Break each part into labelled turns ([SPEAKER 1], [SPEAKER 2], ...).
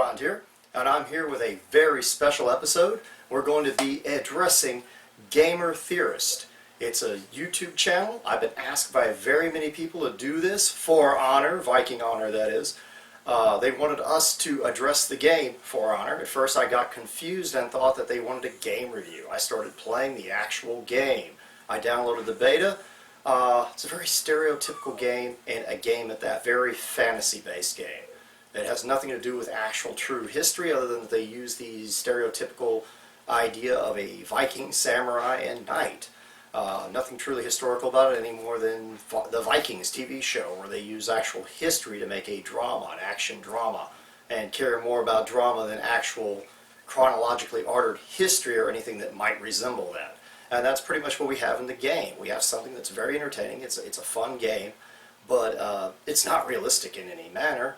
[SPEAKER 1] Thrand here, and I'm here with a very special episode. We're going to be addressing Gamer Theorist. It's a YouTube channel. I've been asked by very many people to do this for honor, Viking honor that is. They wanted us to address the game For Honor. At first I got confused and thought that they wanted a game review. I started playing the actual game. I downloaded the beta. It's a very stereotypical game, and a game at that, very fantasy-based game. It has nothing to do with actual true history other than that they use the stereotypical idea of a Viking, samurai, and knight. Nothing truly historical about it any more than the Vikings TV show, where they use actual history to make a drama, an action drama, and care more about drama than actual chronologically ordered history or anything that might resemble that. And that's pretty much what we have in the game. We have something that's very entertaining. It's a fun game, but it's not realistic in any manner.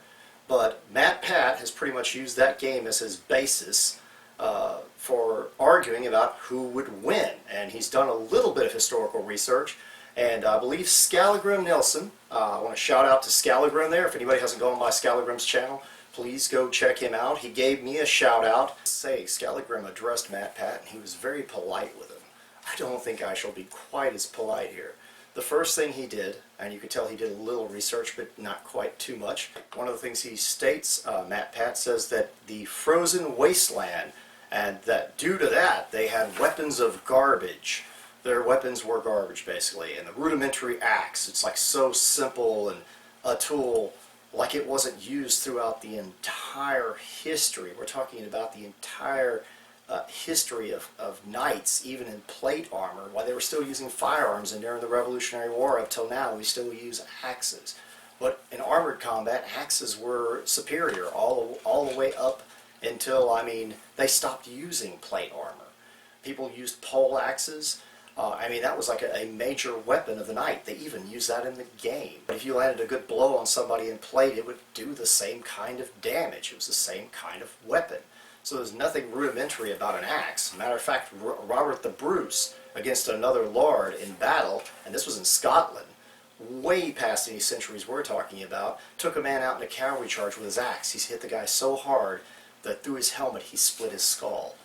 [SPEAKER 1] But Matpat has pretty much used that game as his basis for arguing about who would win. And he's done a little bit of historical research. And I believe Scalagrim Nelson, I want to shout out to Scalagrim there. If anybody hasn't gone by Scalagrim's channel, please go check him out. He gave me a shout out. Scalagrim addressed Matpat, and he was very polite with him. I don't think I shall be quite as polite here. The first thing he did, and you could tell he did a little research, but not quite too much. One of the things he states, Matpat says that the frozen wasteland, and that due to that they had weapons of garbage. Their weapons were garbage, basically. And the rudimentary axe, it's like so simple and a tool like it wasn't used throughout the entire history. We're talking about the entire history of knights, even in plate armor, while they were still using firearms, and during the Revolutionary War up till now we still use axes. But in armored combat, axes were superior all the way up until, I mean, they stopped using plate armor. People used pole axes. I mean, that was like a major weapon of the knight. They even used that in the game. But if you landed a good blow on somebody in plate, it would do the same kind of damage. It was the same kind of weapon. So there's nothing rudimentary about an axe. Matter of fact, Robert the Bruce against another lord in battle, and this was in Scotland, way past any centuries we're talking about, took a man out in a cavalry charge with his axe. He hit the guy so hard that through his helmet he split his skull.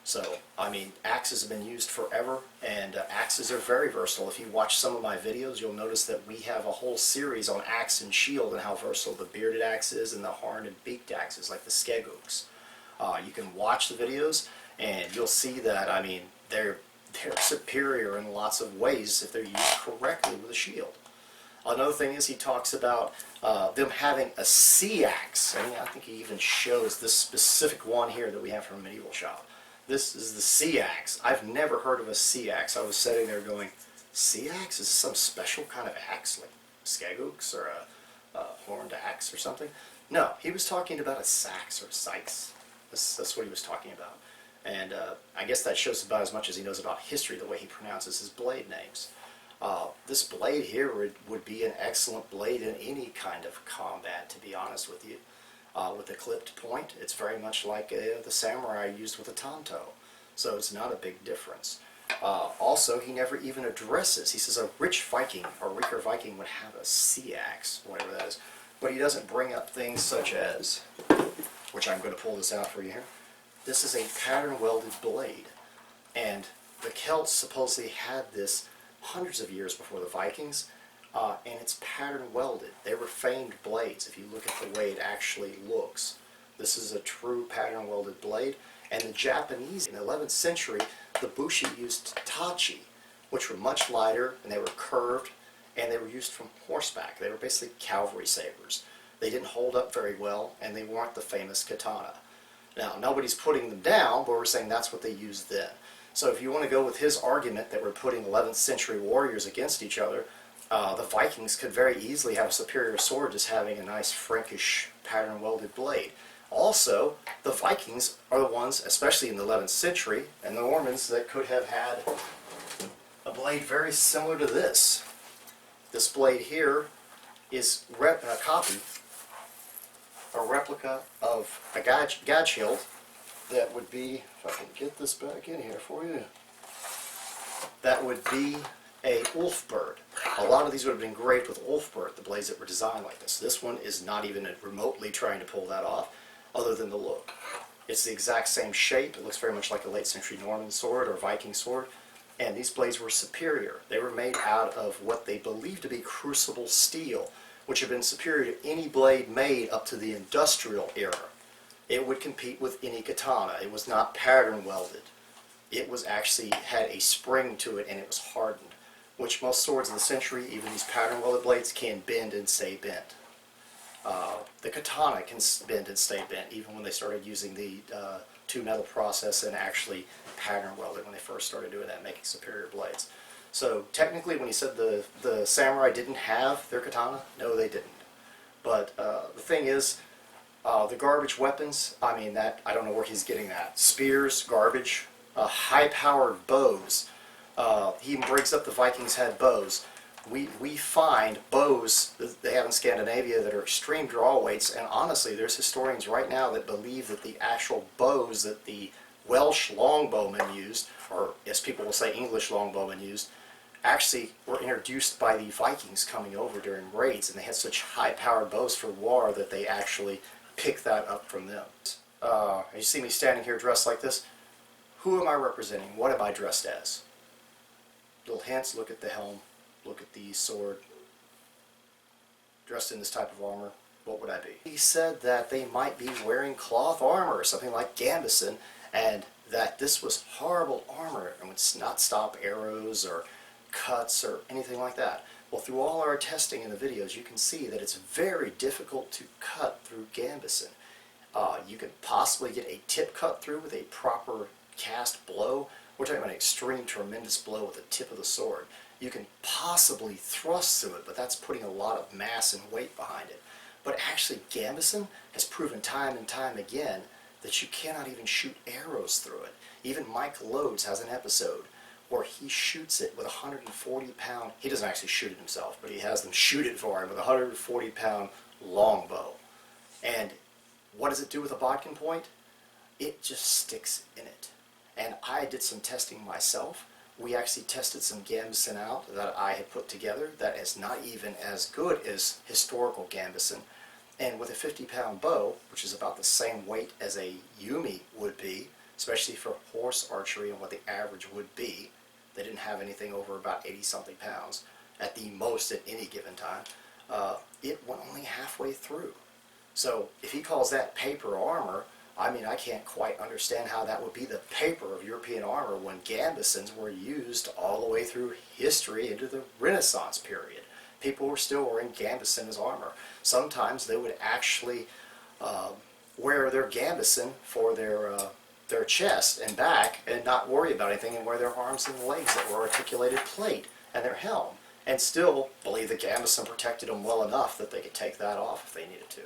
[SPEAKER 1] So, I mean, axes have been used forever, and axes are very versatile. If you watch some of my videos, you'll notice that we have a whole series on axe and shield and how versatile the bearded axe is and the horned and beaked axes like the skegooks. You can watch the videos and you'll see that, I mean, they're superior in lots of ways if they're used correctly with a shield. Another thing is he talks about them having a sea axe. I mean, I think he even shows this specific one here that we have from a medieval shop. This is the sea axe. I've never heard of a sea axe. I was sitting there going, sea axe? Is this some special kind of axe like skegooks or a horned axe or something? No, he was talking about a sax or a sykes. That's what he was talking about. And I guess that shows about as much as he knows about history, the way he pronounces his blade names. This blade here would be an excellent blade in any kind of combat, to be honest with you. With a clipped point, it's very much like the samurai used with a tanto. So it's not a big difference. Also, he never even addresses, he says a rich Viking or richer Viking would have a sea axe, whatever that is. But he doesn't bring up things such as, which I'm going to pull this out for you here. This is a pattern welded blade, and the Celts supposedly had this hundreds of years before the Vikings, and it's pattern welded. They were famed blades if you look at the way it actually looks. This is a true pattern welded blade, and the Japanese in the 11th century, the bushi used tachi, which were much lighter, and they were curved, and they were used from horseback. They were basically cavalry sabers. They didn't hold up very well, and they weren't the famous katana. Now, nobody's putting them down, but we're saying that's what they used then. So if you want to go with his argument that we're putting 11th century warriors against each other, the Vikings could very easily have a superior sword just having a nice Frankish pattern welded blade. Also, the Vikings are the ones, especially in the 11th century, and the Normans, that could have had a blade very similar to this. This blade here is a copy, a replica of a gauge hilt that would be, if I can get this back in here for you, that would be a Ulfbird. A lot of these would have been engraved with Ulfbird, the blades that were designed like this. This one is not even remotely trying to pull that off. other than the look. It's the exact same shape. It looks very much like a late century Norman sword or Viking sword. And these blades were superior. They were made out of what they believed to be crucible steel, which had been superior to any blade made up to the industrial era. It would compete with any katana. It was not pattern welded. It was actually had a spring to it, and it was hardened, which most swords of the century, even these pattern welded blades, can bend and stay bent. The katana can bend and stay bent, even when they started using the two metal process and actually pattern welded when they first started doing that, making superior blades. So technically, when he said the samurai didn't have their katana, no, they didn't. But the thing is, the garbage weapons, I mean, that I don't know where he's getting that. Spears, garbage, high-powered bows. He even breaks up the Vikings had bows. We find bows that they have in Scandinavia that are extreme draw weights, and honestly, there's historians right now that believe that the actual bows that the Welsh longbowmen used, or as people will say, English longbowmen used, actually were introduced by the Vikings coming over during raids, and they had such high-powered bows for war that they actually picked that up from them. You see me standing here dressed like this. Who am I representing? What am I dressed as? Little hints, look at the helm. Look at the sword. Dressed in this type of armor, what would I be? He said that they might be wearing cloth armor, something like gambeson, and that this was horrible armor and would not stop arrows or cuts or anything like that. Well, through all our testing in the videos, you can see that it's very difficult to cut through gambeson. You could possibly get a tip cut through with a proper cast blow. We're talking about an extreme, tremendous blow with the tip of the sword. You can possibly thrust through it, but that's putting a lot of mass and weight behind it. But actually, gambeson has proven time and time again that you cannot even shoot arrows through it. Even Mike Lodes has an episode where he shoots it with a 140-pound, he doesn't actually shoot it himself, but he has them shoot it for him with a 140-pound longbow. And what does it do with a bodkin point? It just sticks in it. And I did some testing myself. We actually tested some gambeson out that I had put together that is not even as good as historical gambeson. And with a 50-pound bow, which is about the same weight as a Yumi would be, especially for horse archery and what the average would be, they didn't have anything over about 80-something pounds at the most at any given time, it went only halfway through. So if he calls that paper armor, I mean, I can't quite understand how that would be the paper of European armor when gambesons were used all the way through history into the Renaissance period. People were still wearing gambeson as armor. Sometimes they would actually wear their gambeson for their chest and back and not worry about anything and wear their arms and legs that were articulated plate and their helm and still believe the gambeson protected them well enough that they could take that off if they needed to.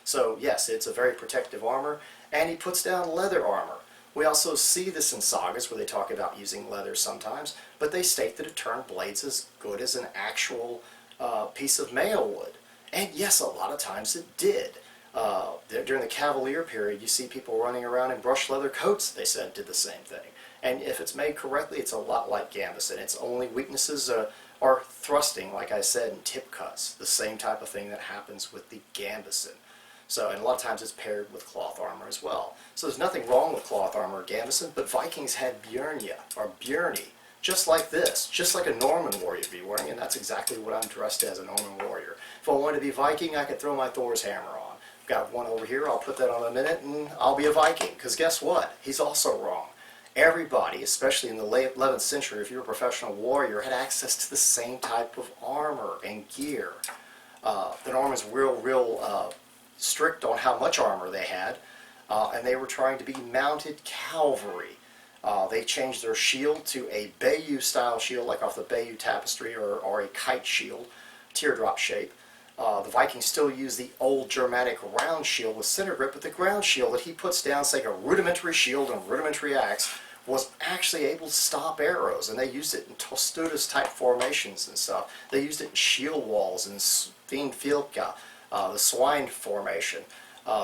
[SPEAKER 1] So yes, it's a very protective armor, and he puts down leather armor. We also see this in sagas where they talk about using leather sometimes, but they state that it turned blades as good as an actual piece of mail would. And yes, a lot of times it did. During the Cavalier period, you see people running around in brushed leather coats, they said, did the same thing. And if it's made correctly, it's a lot like gambeson. Its only weaknesses are thrusting, like I said, and tip cuts, the same type of thing that happens with the gambeson. So, and a lot of times it's paired with cloth armor as well. So there's nothing wrong with cloth armor or gambeson, but Vikings had björnia, or björni, just like this, just like a Norman warrior would be wearing, and that's exactly what I'm dressed as, a Norman warrior. If I wanted to be Viking, I could throw my Thor's hammer on. I've got one over here, I'll put that on in a minute, and I'll be a Viking, because guess what? He's also wrong. Everybody, especially in the late 11th century, if you were a professional warrior, had access to the same type of armor and gear. The Normans were real strict on how much armor they had, and they were trying to be mounted cavalry. They changed their shield to a Bayeux-style shield, like off the Bayeux Tapestry, or a kite shield, teardrop shape. The Vikings still use the old Germanic round shield with center grip, but the ground shield that he puts down, saying a rudimentary shield and rudimentary axe, was actually able to stop arrows, and they used it in Tostutis-type formations and stuff. They used it in shield walls and Svinfylka, the swine formation.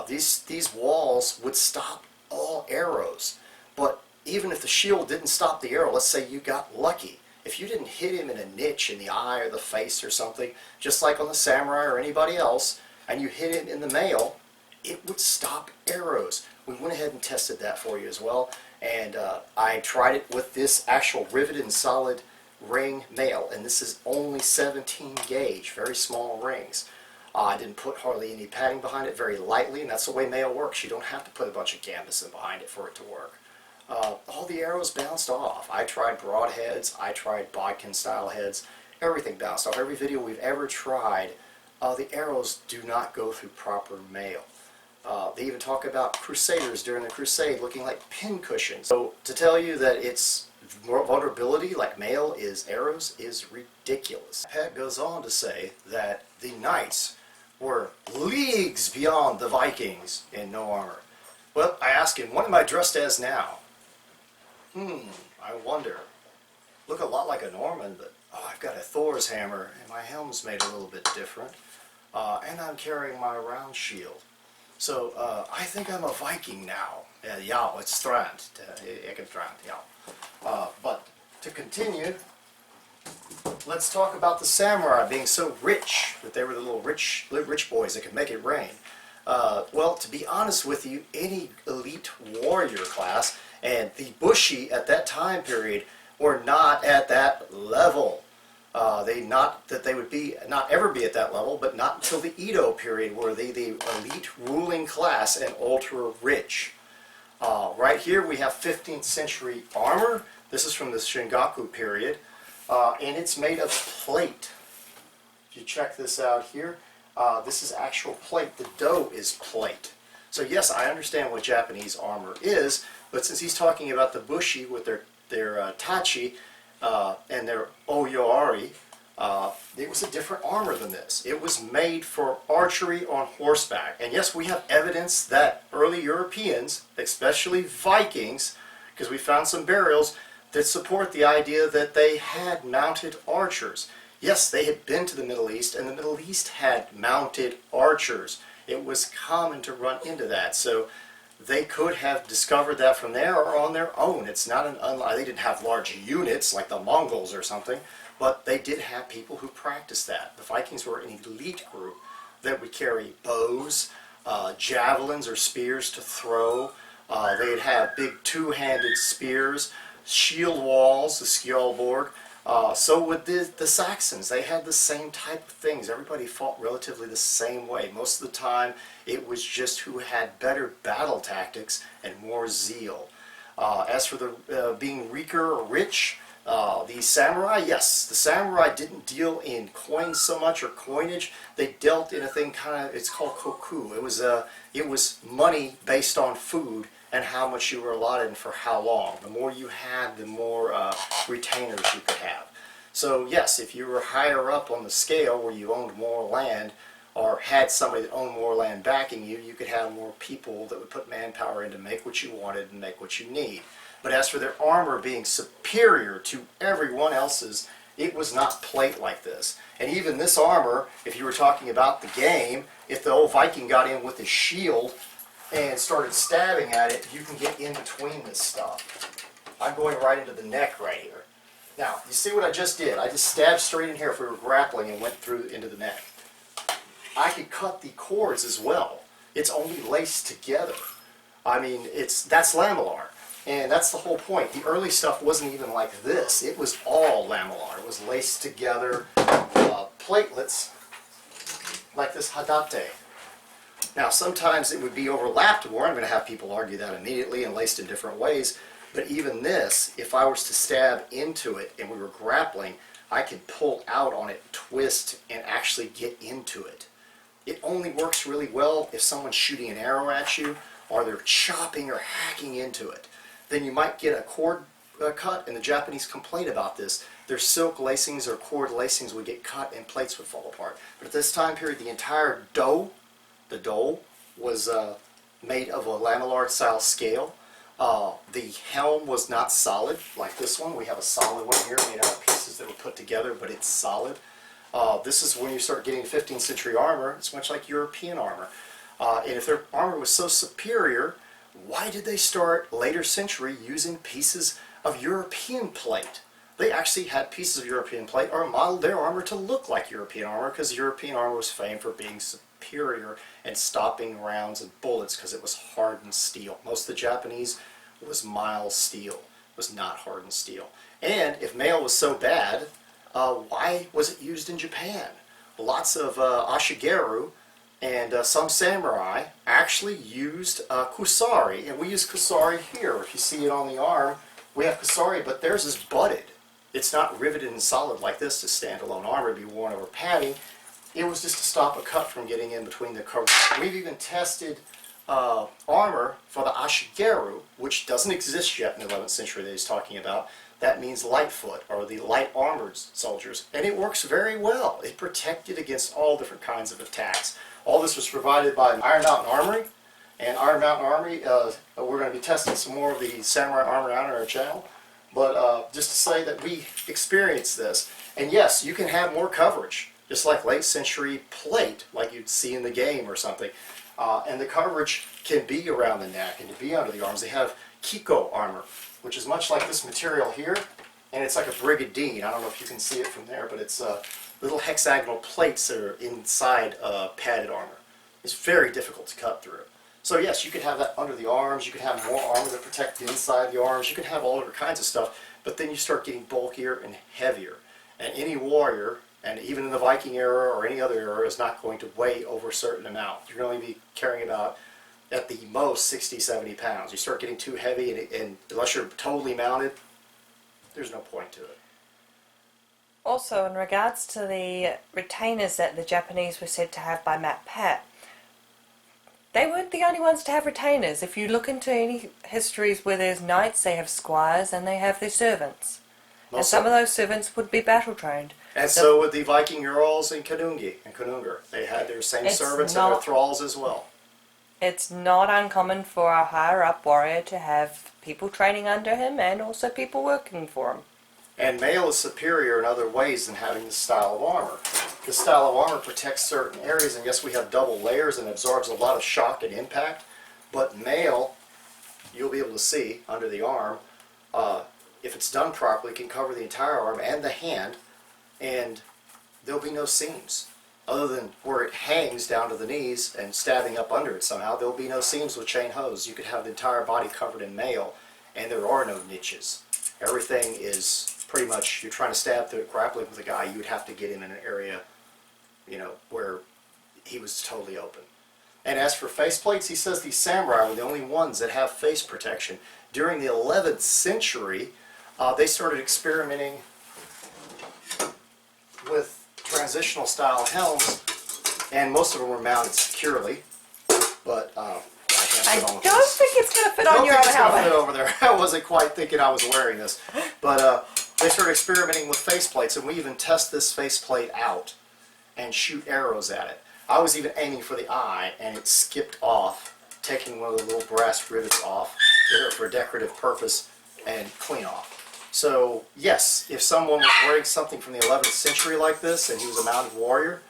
[SPEAKER 1] These walls would stop all arrows, but even if the shield didn't stop the arrow, let's say you got lucky, if you didn't hit him in a niche in the eye or the face or something, just like on the samurai or anybody else, and you hit him in the mail, it would stop arrows. We went ahead and tested that for you as well, and I tried it with this actual riveted and solid ring nail, and this is only 17 gauge, very small rings. I didn't put hardly any padding behind it, very lightly, and that's the way nail works. You don't have to put a bunch of canvas in behind it for it to work. All the arrows bounced off. I tried broadheads, I tried bodkin style heads, everything bounced off. Every video we've ever tried, the arrows do not go through proper mail. They even talk about crusaders during the crusade looking like pin cushions. So to tell you that it's vulnerability like mail is arrows is ridiculous. Pat goes on to say that the knights were leagues beyond the Vikings in no armor. Well, I asked him, what am I dressed as now? I wonder. Look a lot like a Norman, but I've got a Thor's hammer and my helm's made a little bit different. And I'm carrying my round shield. So I think I'm a Viking now. Ja, it's Thrand. Thegn Thrand, ja. But to continue, let's talk about the samurai being so rich that they were the little rich boys that could make it rain. Well, to be honest with you, any elite warrior class and the Bushi at that time period were not at that level. Not ever be at that level, but not until the Edo period were they the elite ruling class and ultra rich. Right here we have 15th century armor. This is from the Shingaku period, and it's made of plate. If you check this out here, this is actual plate. The dough is plate. So yes, I understand what Japanese armor is, but since he's talking about the Bushi with their tachi and their oyori, it was a different armor than this. It was made for archery on horseback. And yes, we have evidence that early Europeans, especially Vikings, because we found some burials that support the idea that they had mounted archers. Yes, they had been to the Middle East, and the Middle East had mounted archers. It was common to run into that. So they could have discovered that from there or on their own. It's not they didn't have large units like the Mongols or something, but they did have people who practiced that. The Vikings were an elite group that would carry bows, javelins or spears to throw. They'd have big two-handed spears, shield walls, the skjoldborg. So with the Saxons, they had the same type of things. Everybody fought relatively the same way. Most of the time, it was just who had better battle tactics and more zeal. As for the being weaker or rich, the samurai, yes, the samurai didn't deal in coins so much or coinage. They dealt in a thing it's called koku. It was money based on food and how much you were allotted and for how long. The more you had, the more retainers you could have. So yes, if you were higher up on the scale where you owned more land or had somebody that owned more land backing you, you could have more people that would put manpower in to make what you wanted and make what you need. But as for their armor being superior to everyone else's, it was not plate like this. And even this armor, if you were talking about the game, if the old Viking got in with his shield and started stabbing at it, you can get in between this stuff. I'm going right into the neck right here. Now, you see what I just did? I just stabbed straight in here if we were grappling and went through into the neck. I could cut the cords as well. It's only laced together. I mean, that's lamellar. And that's the whole point. The early stuff wasn't even like this. It was all lamellar. It was laced together, platelets, like this hadate. Now, sometimes it would be overlapped more. I'm going to have people argue that immediately and laced in different ways. But even this, if I was to stab into it and we were grappling, I could pull out on it, twist, and actually get into it. It only works really well if someone's shooting an arrow at you or they're chopping or hacking into it. Then you might get a cord cut, and the Japanese complain about this. Their silk lacings or cord lacings would get cut and plates would fall apart. But at this time period, the entire the dole, was made of a lamellar style scale. The helm was not solid like this one. We have a solid one here made out of pieces that were put together, but it's solid. This is when you start getting 15th century armor. It's much like European armor. And if their armor was so superior, why did they start later century using pieces of European plate? they actually had pieces of European plate or modeled their armor to look like European armor, because European armor was famed for being superior and stopping rounds and bullets because it was hardened steel. Most of the Japanese was mild steel, was not hardened steel. And if mail was so bad, why was it used in Japan? Lots of ashigeru and some samurai actually used kusari, and we use kusari here. If you see it on the arm, we have kusari, but theirs is butted. It's not riveted and solid like this to standalone armor to be worn over padding. It was just to stop a cut from getting in between the covers. We've even tested armor for the ashigeru, which doesn't exist yet in the 11th century that he's talking about. That means lightfoot, or the light armored soldiers, and it works very well. It protected against all different kinds of attacks. All this was provided by Iron Mountain Armory, and Iron Mountain Armory, we're going to be testing some more of the samurai armor out on our channel, but just to say that we experienced this. And yes, you can have more coverage, just like late century plate, like you'd see in the game or something. And the coverage can be around the neck and to be under the arms. They have Kiko armor, which is much like this material here, and it's like a brigandine. I don't know if you can see it from there, but it's little hexagonal plates that are inside padded armor. It's very difficult to cut through. So yes, you could have that under the arms, you could have more armor to protect inside the arms, you could have all different kinds of stuff, but then you start getting bulkier and heavier. And any warrior, and even in the Viking era or any other era, is not going to weigh over a certain amount. You're going to be carrying about, at the most, 60, 70 pounds. You start getting too heavy, and unless you're totally mounted, there's no point to it.
[SPEAKER 2] Also, in regards to the retainers that the Japanese were said to have by Matpat, they weren't the only ones to have retainers. If you look into any histories where there's knights, they have squires and they have their servants. And some of those servants would be battle trained.
[SPEAKER 1] And so would the Viking Earls and Konungi and Konungar. They had their same servants and their thralls as well.
[SPEAKER 2] It's not uncommon for a higher up warrior to have people training under him and also people working for him.
[SPEAKER 1] And mail is superior in other ways than having this style of armor. This style of armor protects certain areas, and yes, we have double layers and absorbs a lot of shock and impact, but mail, you'll be able to see under the arm, if it's done properly, can cover the entire arm and the hand, and there'll be no seams. Other than where it hangs down to the knees and stabbing up under it somehow, there'll be no seams with chain hose. You could have the entire body covered in mail, and there are no niches. Everything is pretty much, you're trying to stab through it, grappling with a guy, you would have to get him in an area, you know, where he was totally open. And as for faceplates, he says these samurai were the only ones that have face protection. During the 11th century, they started experimenting with transitional style helms, and most of them were mounted securely, but
[SPEAKER 2] I don't think it's going to fit on your own helmet.
[SPEAKER 1] Fit over there. I wasn't quite thinking I was wearing this, but they started experimenting with faceplates, and we even test this faceplate out and shoot arrows at it. I was even aiming for the eye, and it skipped off, taking one of the little brass rivets off for a decorative purpose and clean off. So yes, if someone was wearing something from the 11th century like this, and he was a mounted warrior,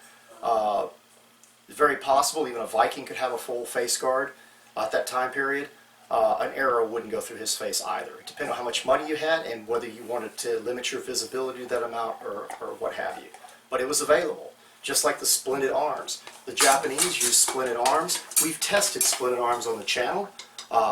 [SPEAKER 1] it's very possible even a Viking could have a full face guard at that time period. An arrow wouldn't go through his face either. It depended on how much money you had and whether you wanted to limit your visibility to that amount or what have you. But it was available, just like the splinted arms. The Japanese use splinted arms. We've tested splinted arms on the channel.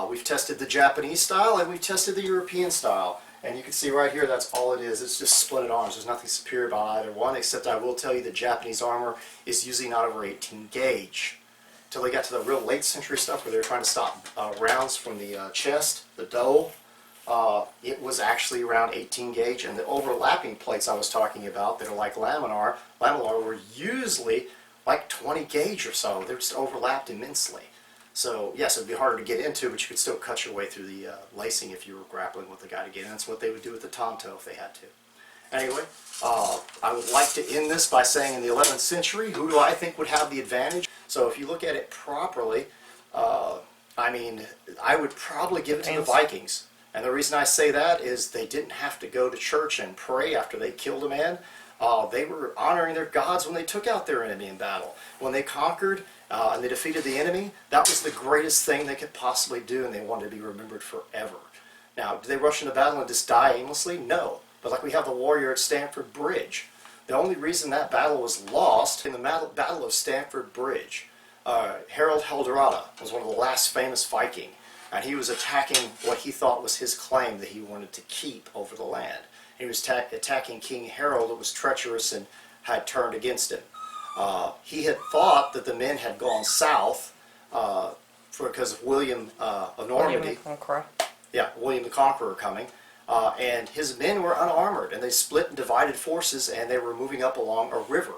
[SPEAKER 1] We've tested the Japanese style and we've tested the European style. And you can see right here, that's all it is. It's just splinted arms. There's nothing superior about either one, except I will tell you the Japanese armor is usually not over 18 gauge. Until they got to the real late century stuff where they were trying to stop rounds from the chest, the dole, it was actually around 18 gauge. And the overlapping plates I was talking about that are like laminar were usually like 20 gauge or so. They just overlapped immensely. So yes, it would be harder to get into, but you could still cut your way through the lacing if you were grappling with the guy to get in. That's what they would do with the tanto if they had to. Anyway, I would like to end this by saying in the 11th century, who do I think would have the advantage? So if you look at it properly, I mean, I would probably give it to the Vikings. And the reason I say that is they didn't have to go to church and pray after they killed a man. They were honoring their gods when they took out their enemy in battle. When they conquered and they defeated the enemy, that was the greatest thing they could possibly do, and they wanted to be remembered forever. Now, did they rush into battle and just die aimlessly? No. But like we have the warrior at Stamford Bridge. The only reason that battle was lost in the Battle of Stamford Bridge, Harold Helderada was one of the last famous Viking, and he was attacking what he thought was his claim that he wanted to keep over the land. He was attacking King Harold, that was treacherous and had turned against him. He had thought that the men had gone south because of William of Normandy.
[SPEAKER 2] William the Conqueror.
[SPEAKER 1] Yeah, William the Conqueror coming. And his men were unarmored, and they split and divided forces, and they were moving up along a river.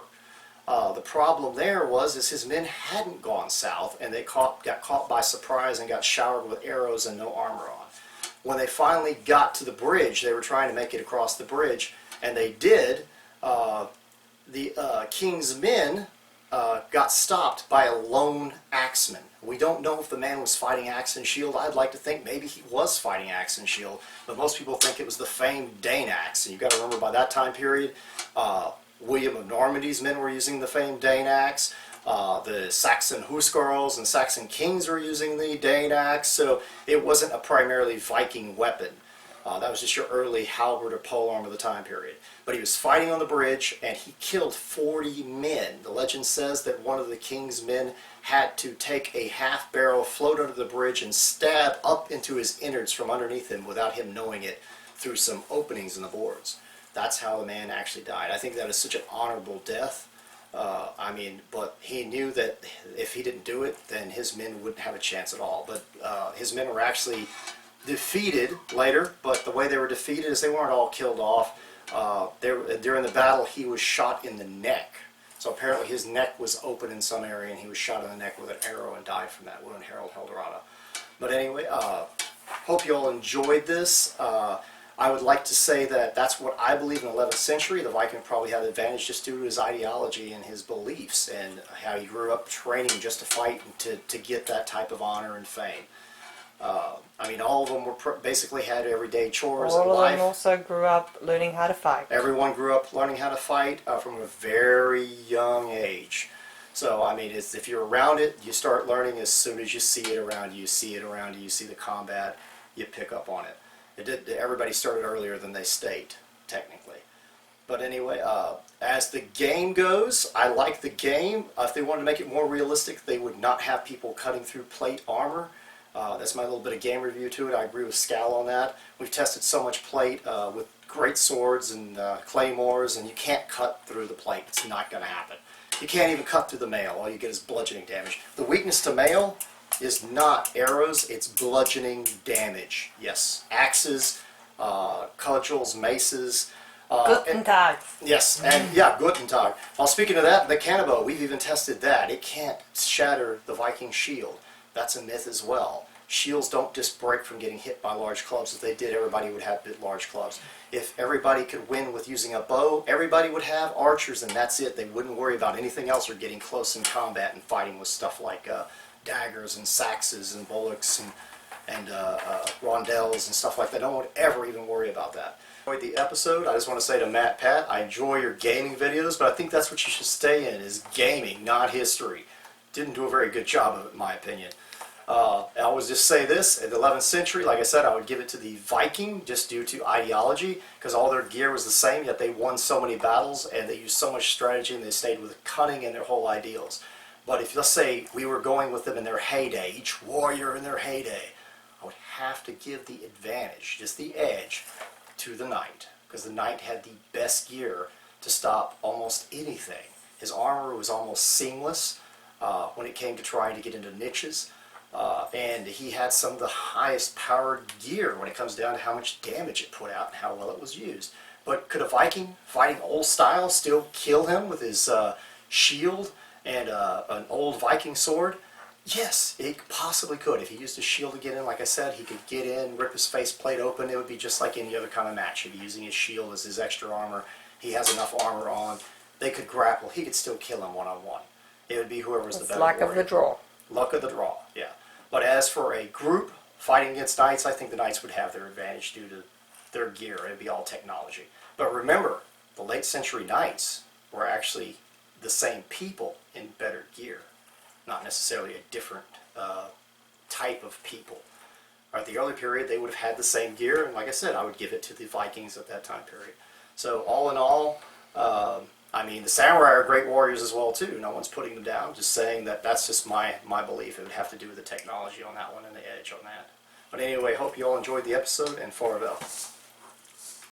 [SPEAKER 1] The problem there was his men hadn't gone south, and they got caught by surprise and got showered with arrows and no armor on. When they finally got to the bridge, they were trying to make it across the bridge, and they did. The king's men got stopped by a lone axeman. We don't know if the man was fighting axe and shield. I'd like to think maybe he was fighting axe and shield, but most people think it was the famed Dane axe. And you've got to remember, by that time period, William of Normandy's men were using the famed Dane axe. The Saxon Huscarls and Saxon kings were using the Dane axe, so it wasn't a primarily Viking weapon. That was just your early halberd or polearm of the time period. But he was fighting on the bridge, and he killed 40 men. The legend says that one of the king's men had to take a half barrel, float under the bridge, and stab up into his innards from underneath him without him knowing it through some openings in the boards. That's how the man actually died. I think that is such an honorable death. But he knew that if he didn't do it, then his men wouldn't have a chance at all. But his men were actually defeated later, but the way they were defeated is they weren't all killed off. During the battle, he was shot in the neck. So apparently his neck was open in some area, and he was shot in the neck with an arrow and died from that wound, Harold Helderada. But anyway, hope you all enjoyed this. I would like to say that that's what I believe in the 11th century. The Viking probably had an advantage just due to his ideology and his beliefs and how he grew up training just to fight and to get that type of honor and fame. All of them were basically had everyday chores in life.
[SPEAKER 2] All of them also grew up learning how to fight.
[SPEAKER 1] Everyone grew up learning how to fight from a very young age. So, if you're around it, you start learning as soon as you see it around you. You see it around you, you see the combat, you pick up on it. Everybody started earlier than they state, technically. But anyway, as the game goes, I like the game. If they wanted to make it more realistic, they would not have people cutting through plate armor. That's my little bit of game review to it. I agree with Scal on that. We've tested so much plate with great swords and claymores, and you can't cut through the plate. It's not going to happen. You can't even cut through the mail. All you get is bludgeoning damage. The weakness to mail is not arrows, it's bludgeoning damage. Yes, axes, cudgels, maces.
[SPEAKER 2] Guten Tag.
[SPEAKER 1] Yes, and yeah, Guten Tag. Well, speaking of that, the cannonbow, we've even tested that. It can't shatter the Viking shield. That's a myth as well. Shields don't just break from getting hit by large clubs. If they did, everybody would have large clubs. If everybody could win with using a bow, everybody would have archers, and that's it. They wouldn't worry about anything else or getting close in combat and fighting with stuff like daggers and saxes and bullocks and rondels and stuff like that. No one would ever even worry about that. The episode, I just want to say to Matpat, I enjoy your gaming videos, but I think that's what you should stay in, is gaming, not history. Didn't do a very good job of it, in my opinion. I always just say this, in the 11th century, like I said, I would give it to the Viking just due to ideology, because all their gear was the same, yet they won so many battles, and they used so much strategy, and they stayed with cunning in their whole ideals. But if, let's say, we were going with them in their heyday, each warrior in their heyday, I would have to give the advantage, just the edge, to the knight, because the knight had the best gear to stop almost anything. His armor was almost seamless when it came to trying to get into niches. And he had some of the highest powered gear when it comes down to how much damage it put out and how well it was used. But could a Viking fighting old style still kill him with his shield and an old Viking sword? Yes, it possibly could. If he used his shield to get in, like I said, he could get in, rip his faceplate open. It would be just like any other kind of match. He'd be using his shield as his extra armor. He has enough armor on. They could grapple. He could still kill him one-on-one. It would be whoever was the better
[SPEAKER 2] luck
[SPEAKER 1] warrior.
[SPEAKER 2] of the draw.
[SPEAKER 1] Luck of the draw, yeah. But as for a group fighting against knights, I think the knights would have their advantage due to their gear. It would be all technology. But remember, the late century knights were actually the same people in better gear, not necessarily a different type of people. or at the early period, they would have had the same gear. And like I said, I would give it to the Vikings at that time period. So all in all, I mean, the samurai are great warriors as well too. No one's putting them down. Just saying that that's just my belief. It would have to do with the technology on that one and the edge on that. But anyway, hope you all enjoyed the episode, and farewell.